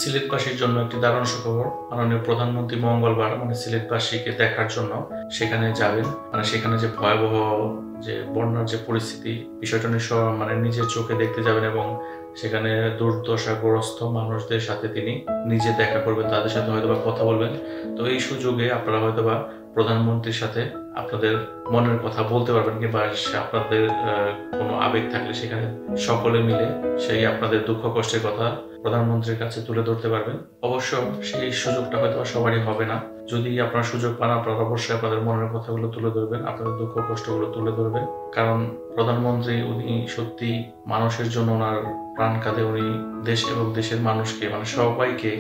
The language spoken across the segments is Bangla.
সিলেটবাসীর জন্য একটি দারুণ সুখবর। মাননীয় প্রধানমন্ত্রী মঙ্গলবার সিলেটবাসীকে দেখার জন্য সেখানে যাবেন। সেখানে যে ভয়াবহ যে বন্যার যে পরিস্থিতি, বিষয়টা নিজের চোখে দেখতে যাবেন এবং সেখানে দুর্দশাগ্রস্ত মানুষদের সাথে তিনি নিজে দেখা করবেন, তাদের সাথে হয়তোবা কথা বলবেন। তো এই সুযোগে আপনারা হয়তোবা প্রধানমন্ত্রীর সাথে আপনাদের মনের কথা বলতে পারবেন, কিংবা আপনাদের কোনো আবেগ থাকলে সেখানে সকলে মিলে সেই আপনাদের দুঃখ কষ্টের কথা প্রধানমন্ত্রীর কাছে তুলে ধরতে পারবেন। অবশ্য সেই সুযোগটা হয়তো সবারই হবে না। যদি আপনারা সুযোগ পান, আপনারা অবশ্যই আপনাদের মনের কথাগুলো তুলে ধরবেন, আপনাদের দুঃখ কষ্টগুলো তুলে ধরবেন। কারণ প্রধানমন্ত্রী উনি সত্যি মানুষের জন্য ওনার প্রাণ কাঁদে। উনি দেশ এবং দেশের মানুষকে সবাইকে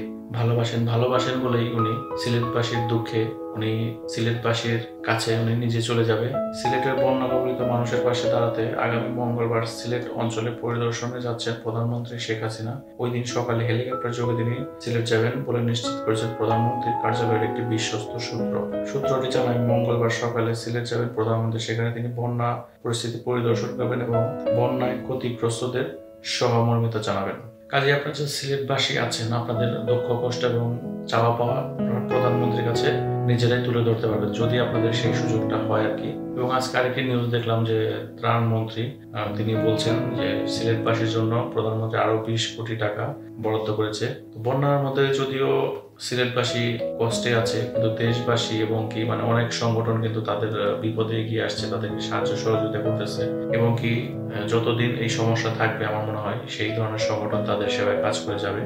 ভালোবাসেন বলেই উনি সিলেটবাসীর দুঃখে উনি সিলেটবাসীর কাছে উনি নিজে চলে যাবে। সিলেটের বন্যা কবলিত মানুষের পাশে দাঁড়াতে আগামী মঙ্গলবার সিলেট অঞ্চলে পরিদর্শনে যাচ্ছেন প্রধানমন্ত্রী শেখ হাসিনা। ওই দিন সকালে হেলিকপ্টার যোগে তিনি সিলেট যাবেন বলে নিশ্চিত করেছেন প্রধানমন্ত্রীর কার্যালয়ের একটি বিশ্বস্ত সূত্রটি জানায়, মঙ্গলবার সকালে সিলেট যাবেন প্রধানমন্ত্রী। সেখানে তিনি বন্যা পরিস্থিতি পরিদর্শন করবেন এবং বন্যায় ক্ষতিগ্রস্তদের সহমর্মিতা জানাবেন। কাজে আপনার যে সিলেটবাসী আছেন, আপনাদের দুঃখ কষ্ট এবং চাওয়া পাওয়া প্রধানমন্ত্রীর কাছে নিজেরাই তুলে ধরতে পারবেন, যদি আপনাদের সেই সুযোগটা হয় আর কি। এবং আজকে আরেকটি নিউজ দেখলাম যে ত্রাণ মন্ত্রী তিনি বলছেন যে সিলেটবাসীর জন্য প্রধানমন্ত্রী আরো 20 কোটি টাকা বরাদ্দ করেছে। বন্যার মধ্যে যদিও সিলেটবাসী কষ্টে আছে, কিন্তু দেশবাসী এবং অনেক সংগঠন কিন্তু তাদের বিপদে এগিয়ে আসছে, তাদেরকে সাহায্য সহযোগিতা করতেছে এবং যতদিন এই সমস্যা থাকবে আমার মনে হয় সেই ধরনের সংগঠন তাদের সেবায় কাজ করে যাবে।